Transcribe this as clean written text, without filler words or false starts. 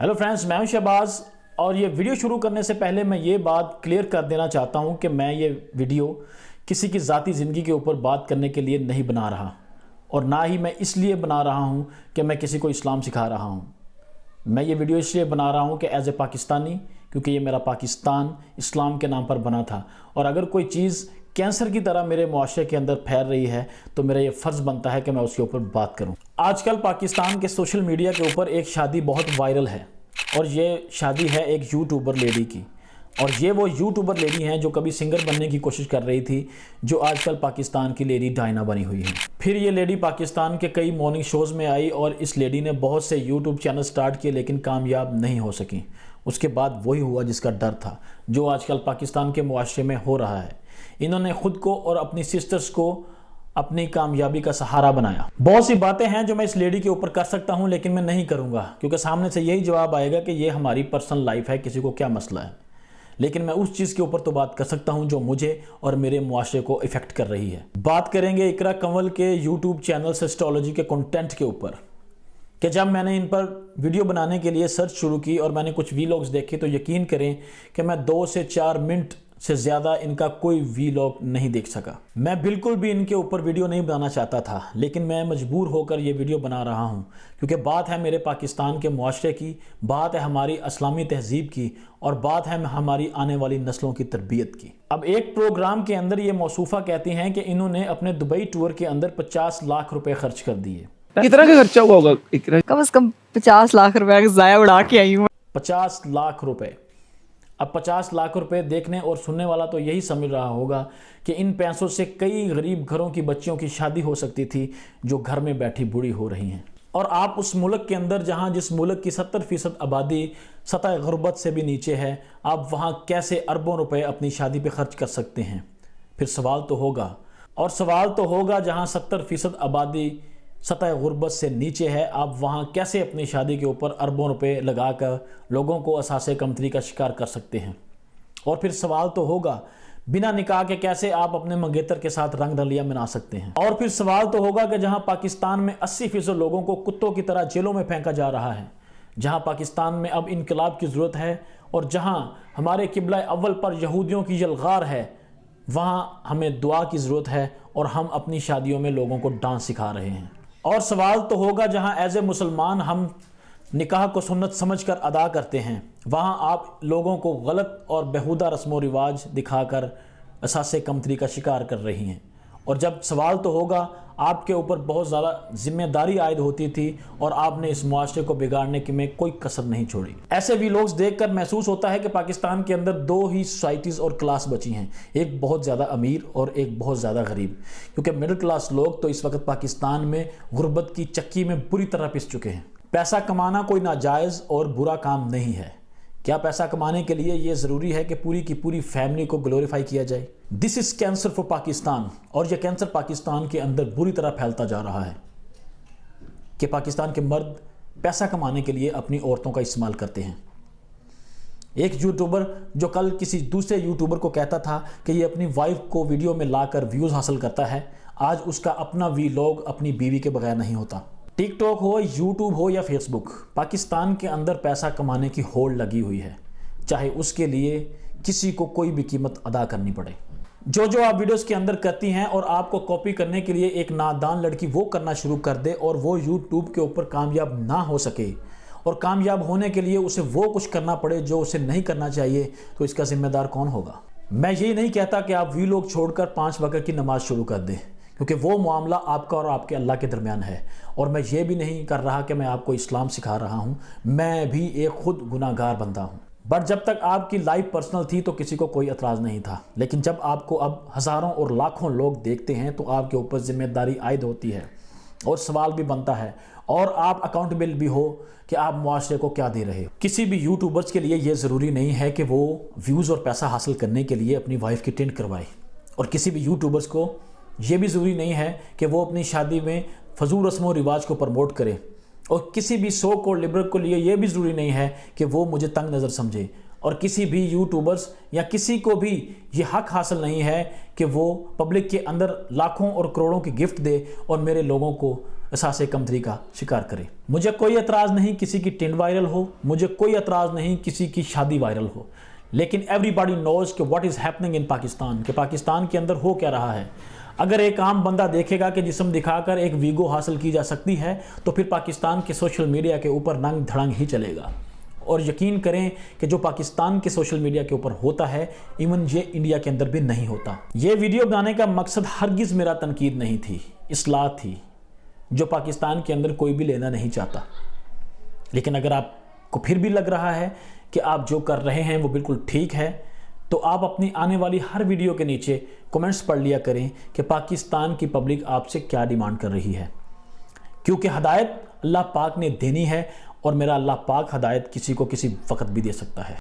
Hello friends, मैं हूं शहबाज और ये वीडियो शुरू करने से पहले मैं ये बात क्लियर कर देना चाहता हूं कि मैं ये वीडियो किसी की ज़ाती ज़िंदगी के ऊपर बात करने के लिए नहीं बना रहा और ना ही मैं इसलिए बना रहा हूं कि मैं किसी को इस्लाम सिखा रहा हूं। मैं ये वीडियो इसलिए बना रहा हूं कि एज ए पाकिस्तानी, क्योंकि ये मेरा पाकिस्तान इस्लाम के नाम पर बना था और अगर कोई चीज़ कैंसर की तरह मेरे मुआशरे के अंदर फैल रही है तो मेरा ये फ़र्ज़ बनता है कि मैं उसके ऊपर बात करूं। आजकल पाकिस्तान के सोशल मीडिया के ऊपर एक शादी बहुत वायरल है और ये शादी है एक यूट्यूबर लेडी की, और ये वो यूट्यूबर लेडी हैं जो कभी सिंगर बनने की कोशिश कर रही थी, जो आजकल पाकिस्तान की लेडी डायना बनी हुई है। फिर ये लेडी पाकिस्तान के कई मॉर्निंग शोज़ में आई और इस लेडी ने बहुत से यूट्यूब चैनल स्टार्ट किए लेकिन कामयाब नहीं हो सकी। उसके बाद वही हुआ जिसका डर था, जो आजकल पाकिस्तान के मुआशरे में हो रहा है। इन्होंने खुद को और अपनी सिस्टर्स को अपनी कामयाबी का सहारा बनाया। बहुत सी बातें हैं जो मैं इस लेडी के ऊपर कर सकता हूं लेकिन मैं नहीं करूंगा, क्योंकि सामने से यही जवाब आएगा कि ये हमारी पर्सनल लाइफ है, किसी को क्या मसला है। लेकिन मैं उस चीज़ के ऊपर तो बात कर सकता हूं जो मुझे और मेरे मुआशरे को इफ़ेक्ट कर रही है। बात करेंगे इकरा कंवल के यूट्यूब चैनल से एस्ट्रोलॉजी के कंटेंट के ऊपर, कि जब मैंने इन पर वीडियो बनाने के लिए सर्च शुरू की और मैंने कुछ वीलॉग्स देखे तो यकीन करें कि मैं 2 से 4 मिनट से ज़्यादा इनका कोई वीलॉग नहीं देख सका। मैं बिल्कुल भी इनके ऊपर वीडियो नहीं बनाना चाहता था, लेकिन मैं मजबूर होकर ये वीडियो बना रहा हूँ क्योंकि बात है मेरे पाकिस्तान के मुआशरे की, बात है हमारी इस्लामी तहजीब की और बात है हमारी आने वाली नस्लों की तरबियत की। अब एक प्रोग्राम के अंदर ये मौसूफ़ा कहती हैं कि इन्होंने अपने दुबई टूर के अंदर 50 लाख रुपए खर्च कर दिए। कितना का खर्चा हुआ होगा? कम से कम 50 लाख रुपए ज़ाया उड़ा के आई हूँ। 50 लाख रुपए। अब 50 लाख रुपए देखने और सुनने वाला तो यही समझ रहा होगा कि इन पैसों से कई गरीब घरों की बच्चियों की शादी हो सकती थी जो घर में बैठी बूढ़ी हो रही हैं। और आप उस मुल्क के अंदर जहां जिस मुल्क की 70% आबादी सतह गुर्बत से भी नीचे है, आप वहां कैसे अरबों रुपए अपनी शादी पे खर्च कर सकते हैं? फिर सवाल तो होगा जहां 70% आबादी सतह गुर्बत से नीचे है, आप वहाँ कैसे अपनी शादी के ऊपर अरबों रुपए लगाकर लोगों को असासे कमतरी का शिकार कर सकते हैं? और फिर सवाल तो होगा बिना निकाह के कैसे आप अपने मंगेतर के साथ रंग रलियां मना सकते हैं? और फिर सवाल तो होगा कि जहाँ पाकिस्तान में 80% लोगों को कुत्तों की तरह जेलों में फेंका जा रहा है, जहाँ पाकिस्तान में अब इनकलाब की ज़रूरत है और जहाँ हमारे किबला अव्वल पर यहूदियों की यलगार है, वहाँ हमें दुआ की ज़रूरत है और हम अपनी शादियों में लोगों को डांस सिखा रहे हैं। और सवाल तो होगा जहां एज ए मुसलमान हम निकाह को सुन्नत समझकर अदा करते हैं, वहां आप लोगों को गलत और बेहुदा रस्म व रिवाज दिखाकर असासे कमतरी का शिकार कर रही हैं। और जब सवाल तो होगा आपके ऊपर बहुत ज़्यादा जिम्मेदारी आयद होती थी और आपने इस मुआशरे को बिगाड़ने की में कोई कसर नहीं छोड़ी। ऐसे वीलॉग्स देखकर महसूस होता है कि पाकिस्तान के अंदर 2 ही सोसाइटीज़ और क्लास बची हैं, एक बहुत ज़्यादा अमीर और एक बहुत ज़्यादा गरीब, क्योंकि मिडिल क्लास लोग तो इस वक्त पाकिस्तान में गुर्बत की चक्की में बुरी तरह पिस चुके हैं। पैसा कमाना कोई नाजायज़ और बुरा काम नहीं है। क्या पैसा कमाने के लिए ये ज़रूरी है कि पूरी की पूरी फैमिली को ग्लोरीफाई किया जाए? This is cancer for Pakistan, और यह कैंसर पाकिस्तान के अंदर बुरी तरह फैलता जा रहा है कि पाकिस्तान के मर्द पैसा कमाने के लिए अपनी औरतों का इस्तेमाल करते हैं। एक यूट्यूबर जो कल किसी दूसरे यूट्यूबर को कहता था कि ये अपनी वाइफ को वीडियो में लाकर व्यूज़ हासिल करता है, आज उसका अपना वीलॉग अपनी बीवी के बगैर नहीं होता। टिकटॉक हो, यूट्यूब हो या फेसबुक, पाकिस्तान के अंदर पैसा कमाने की होड़ लगी हुई है, चाहे उसके लिए किसी को कोई भी कीमत अदा करनी पड़े। जो आप वीडियोस के अंदर करती हैं और आपको कॉपी करने के लिए एक नादान लड़की वो करना शुरू कर दे और वो यूट्यूब के ऊपर कामयाब ना हो सके और कामयाब होने के लिए उसे वो कुछ करना पड़े जो उसे नहीं करना चाहिए, तो इसका जिम्मेदार कौन होगा? मैं ये नहीं कहता कि आप वीलॉग छोड़कर 5 वक्त की नमाज शुरू कर दें, क्योंकि वो मामला आपका और आपके अल्लाह के दरमियान है। और मैं ये भी नहीं कर रहा कि मैं आपको इस्लाम सिखा रहा हूँ, मैं भी एक खुद गुनाहगार बंदा हूँ। बट जब तक आपकी लाइफ पर्सनल थी तो किसी को कोई एतराज़ नहीं था, लेकिन जब आपको अब हज़ारों और लाखों लोग देखते हैं तो आपके ऊपर जिम्मेदारी आयद होती है और सवाल भी बनता है और आप अकाउंटेबल भी हो कि आप मुआशरे को क्या दे रहे हो। किसी भी यूट्यूबर्स के लिए ये ज़रूरी नहीं है कि वो व्यूज़ और पैसा हासिल करने के लिए अपनी वाइफ की टेंट करवाए, और किसी भी यूट्यूबर्स को ये भी ज़रूरी नहीं है कि वो अपनी शादी में फजूल रस्म व रिवाज को प्रमोट करे, और किसी भी सो को लिबरल को लिए ये भी ज़रूरी नहीं है कि वो मुझे तंग नज़र समझे, और किसी भी यूट्यूबर्स या किसी को भी ये हक हासिल नहीं है कि वो पब्लिक के अंदर लाखों और करोड़ों की गिफ्ट दे और मेरे लोगों को احساس کمتری کا شکار کرے۔ مجھے کوئی اعتراض نہیں کسی کی ٹرینڈ وائرل ہو، مجھے کوئی اعتراض نہیں کسی کی شادی وائرل ہو، لیکن ایوری باڈی نوز کہ what is happening in Pakistan, کہ پاکستان کے اندر ہو کیا رہا ہے۔ اگر ایک عام بندہ دیکھے گا کہ جسم دکھا کر ایک ویگو حاصل کی جا سکتی ہے تو پھر پاکستان کے سوشل میڈیا کے اوپر ننگ دھڑنگ ہی چلے گا۔ اور یقین کریں کہ جو پاکستان کے سوشل میڈیا کے اوپر ہوتا ہے ایون یہ انڈیا کے اندر بھی نہیں ہوتا۔ یہ ویڈیو بنانے کا مقصد ہرگز میرا تنقید نہیں تھی، اصلاح تھی، جو پاکستان کے اندر کوئی بھی لینا نہیں چاہتا۔ لیکن اگر آپ کو پھر بھی لگ رہا ہے کہ آپ جو کر رہے ہیں وہ بالکل ٹھیک ہے تو آپ اپنی آنے والی ہر ویڈیو کے نیچے کمنٹس پڑھ لیا کریں کہ پاکستان کی پبلک آپ سے کیا ڈیمانڈ کر رہی ہے، کیونکہ ہدایت اللہ پاک نے دینی ہے اور میرا اللہ پاک ہدایت کسی کو کسی وقت بھی دے سکتا ہے۔